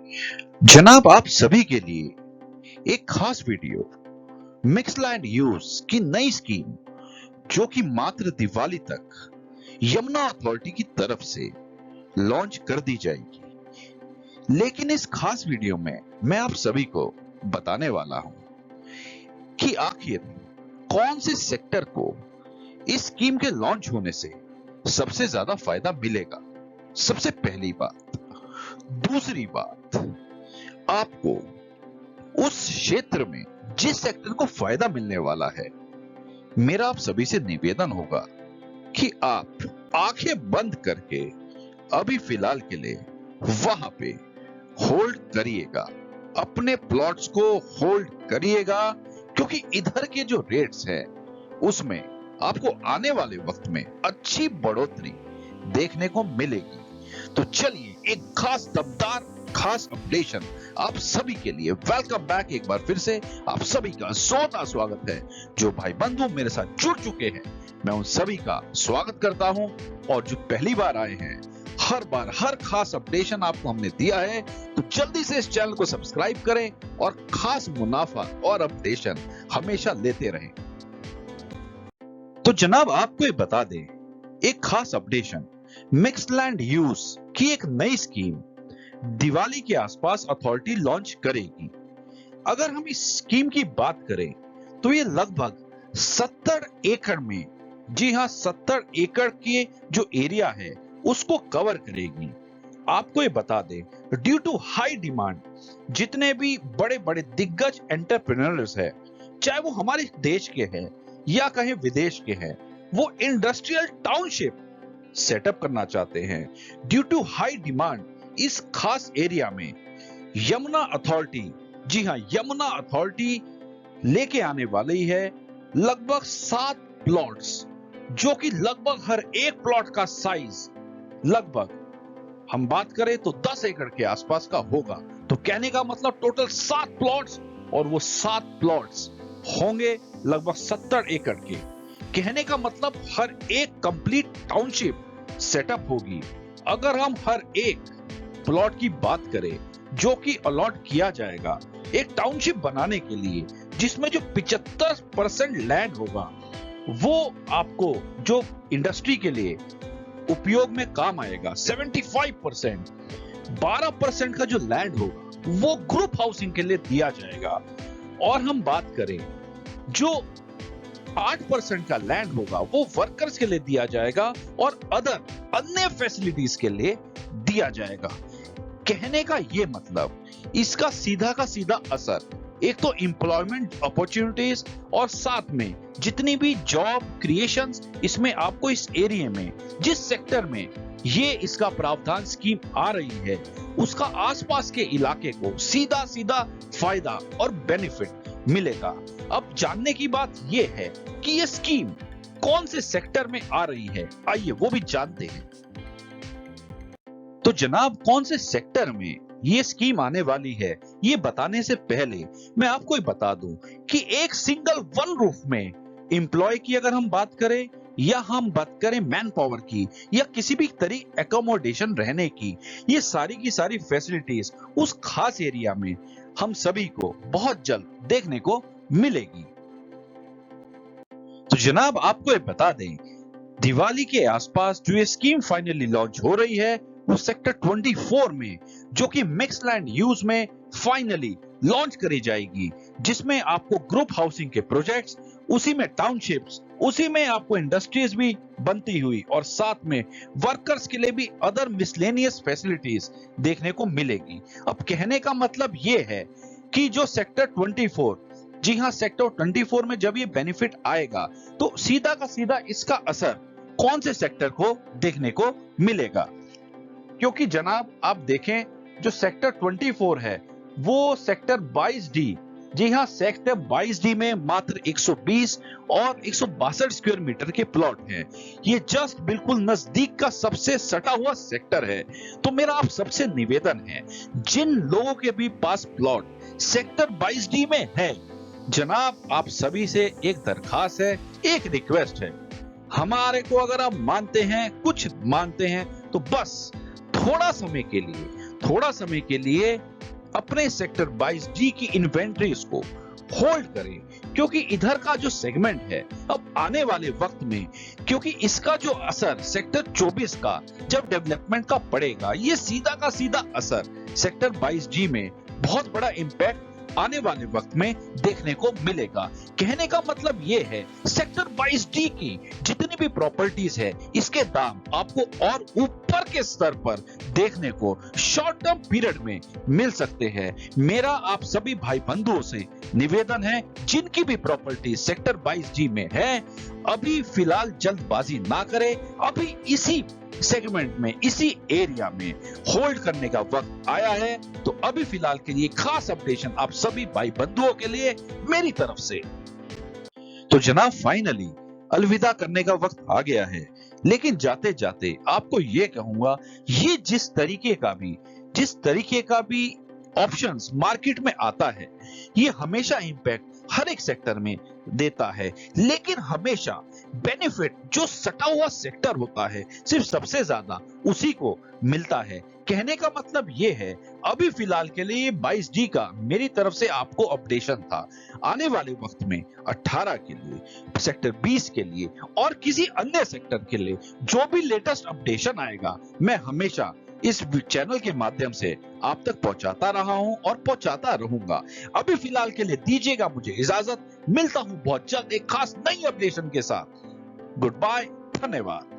जनाब, आप सभी के लिए एक खास वीडियो मिक्स्ड लैंड यूज की नई स्कीम जो कि मात्र दिवाली तक यमुना अथॉरिटी की तरफ से लॉन्च कर दी जाएगी। लेकिन इस खास वीडियो में मैं आप सभी को बताने वाला हूं कि आखिर कौन से सेक्टर को इस स्कीम के लॉन्च होने से सबसे ज्यादा फायदा मिलेगा। सबसे पहली बात। दूसरी बात, आपको उस क्षेत्र में जिस सेक्टर को फायदा मिलने वाला है, मेरा आप सभी से निवेदन होगा कि आप आंखें बंद करके अभी फिलहाल के लिए वहां पे होल्ड करिएगा, अपने प्लॉट्स को होल्ड करिएगा, क्योंकि इधर के जो रेट्स हैं उसमें आपको आने वाले वक्त में अच्छी बढ़ोतरी देखने को मिलेगी। तो चलिए, एक खास दमदार खास अपडेशन आप सभी के लिए। Welcome back. एक बार फिर से आप सभी का जोरदार स्वागत है। जो भाई बंधु मेरे साथ जुड़ चुके हैं, मैं उन सभी का स्वागत करता हूं, और जो पहली बार आए हैं, हर बार हर खास अपडेशन आपको हमने दिया है, तो जल्दी से इस चैनल को सब्सक्राइब करें और खास मुनाफा और अपडेशन हमेशा लेते रहें। तो जनाब, आपको ये बता दें, एक खास अपडेशन मिक्स्ड लैंड यूज की एक नई स्कीम दिवाली के आसपास अथॉरिटी लॉन्च करेगी। अगर हम इस स्कीम की बात करें तो ये लगभग 70 एकड़ में, जी हां, 70 एकड़ के जो एरिया है उसको कवर करेगी। आपको ये बता दें, ड्यू टू हाई डिमांड, जितने भी बड़े बड़े दिग्गज एंटरप्रेन्योर्स हैं, चाहे वो हमारे देश के हैं या कहीं विदेश के हैं, वो इंडस्ट्रियल टाउनशिप सेटअप करना चाहते हैं। ड्यू टू हाई डिमांड इस खास एरिया में यमुना अथॉरिटी, जी हां, यमुना अथॉरिटी लेके आने वाली है लगभग 7 प्लॉट्स, जो कि लगभग हर एक प्लॉट का साइज लगभग हम बात करें तो 10 एकड़ के आसपास का होगा। तो कहने का मतलब टोटल 7 प्लॉट्स, और वो 7 प्लॉट्स होंगे लगभग 70 एकड़ के। कहने का मतलब हर एक कंप्लीट टाउनशिप सेटअप होगी। अगर हम हर एक प्लॉट की बात करें जो कि अलॉट किया जाएगा एक टाउनशिप बनाने के लिए, जिसमें जो 75% लैंड होगा वो आपको जो इंडस्ट्री के लिए उपयोग में काम आएगा, 75%, 12% का जो लैंड होगा वो ग्रुप हाउसिंग के लिए दिया जाएगा, और हम बात करें जो 8% का लैंड होगा वो वर्कर्स के लिए दिया जाएगा और अदर अन्य फैसिलिटीज के लिए दिया जाएगा। कहने का ये मतलब, इसका सीधा का सीधा असर एक तो एम्प्लॉयमेंट अपॉर्चुनिटीज और साथ में जितनी भी जॉब क्रिएशंस इसमें आपको इस एरिया में, जिस सेक्टर में ये इसका प्रावधान स्कीम आ रही है, उसका आसपास के इलाके को सीधा सीधा फायदा और बेनिफिट मिलेगा। अब जानने की बात यह है कि ये स्कीम कौन से सेक्टर में आ रही है, आइए वो भी जानते हैं। तो जनाब, कौन से सेक्टर में ये स्कीम आने वाली है, ये बताने से पहले मैं आपको ये बता दूं कि एक सिंगल वन रूफ में एम्प्लॉय की अगर हम बात करें, या हम बात करें मैन पावर की, या किसी भी तरीके एकोमोडेशन रहने की, ये सारी की सारी फैसिलिटीज उस खास एरिया में हम सभी को बहुत जल्द देखने को मिलेगी। तो जनाब, आपको ये बता दें, दिवाली के आसपास जो ये स्कीम फाइनली लॉन्च हो रही है वो सेक्टर 24 में, जो कि मिक्स्ड लैंड यूज में फाइनली लॉन्च करी जाएगी, जिसमें आपको ग्रुप हाउसिंग के प्रोजेक्ट्स, उसी में टाउनशिप्स, उसी में आपको इंडस्ट्रीज भी बनती हुई, और साथ में वर्कर्स के लिए भी अदर मिसलेनियस फैसिलिटीज देखने को मिलेगी। अब कहने का मतलब ये है कि जो सेक्टर 24, जी हां, सेक्टर 24 में जब ये बेनिफिट आएगा तो सीधा का सीधा इसका असर कौन से सेक्टर को देखने को मिलेगा। क्योंकि जनाब, आप देखें, जो सेक्टर 24 है वो सेक्टर 22D, जी हां, सेक्टर 22D में मात्र 120 और 162 स्क्वायर मीटर के प्लॉट हैं। ये जस्ट बिल्कुल नजदीक का सबसे सटा हुआ सेक्टर है। तो मेरा आप सबसे निवेदन है, जिन लोगों के भी पास प्लॉट सेक्टर 22D में है, जनाब, आप सभी से एक दरखास्त है, एक रिक्वेस्ट है, हमारे को अगर आप मानते हैं, कुछ मानते हैं, तो बस थोड़ा समय के लिए अपने सेक्टर 22D की इन्वेंटरीज को होल्ड करें, क्योंकि इधर का जो सेगमेंट है अब आने वाले वक्त में, क्योंकि इसका जो असर सेक्टर 24 का जब डेवलपमेंट का पड़ेगा, ये सीधा का सीधा असर सेक्टर 22D में बहुत बड़ा इंपैक्ट आने वाले वक्त में देखने को मिलेगा। कहने का मतलब ये है, सेक्टर 22D की जितनी भी प्रॉपर्टीज है, इसके दाम आपको और ऊपर के स्तर पर देखने को शॉर्ट टर्म पीरियड में मिल सकते हैं। मेरा आप सभी भाई बंधुओं से निवेदन है, जिनकी भी प्रॉपर्टी सेक्टर 22D में है, अभी फिलहाल जल्दबाजी ना करें। अभी इसी सेगमेंट में, इसी एरिया में होल्ड करने का वक्त आया है। तो अभी फिलहाल के लिए खास अपडेशन आप सभी भाई बंधुओं के लिए मेरी तरफ से। तो जनाब, फाइनली अलविदा करने का वक्त आ गया है, लेकिन जाते जाते आपको ये कहूंगा, ये जिस तरीके का भी ऑप्शंस मार्केट में आता है, ये हमेशा इंपैक्ट हर एक सेक्टर में देता है, लेकिन हमेशा बेनिफिट जो सटा हुआ सेक्टर होता है, सिर्फ सबसे ज्यादा उसी को मिलता है। कहने का मतलब ये है, अभी फिलहाल के लिए 22D का मेरी तरफ से आपको अपडेशन था। आने वाले वक्त में 18 के लिए, सेक्टर 20 के लिए और किसी अन्य सेक्टर के लिए जो भी लेटेस्ट अपडेशन आएगा, मैं हमेशा इस चैनल के माध्यम से आप तक पहुंचाता रहा हूं और पहुंचाता रहूंगा। अभी फिलहाल के लिए दीजिएगा मुझे इजाजत, मिलता हूं बहुत जल्द एक खास नई अपडेशन के साथ। गुड बाय, धन्यवाद।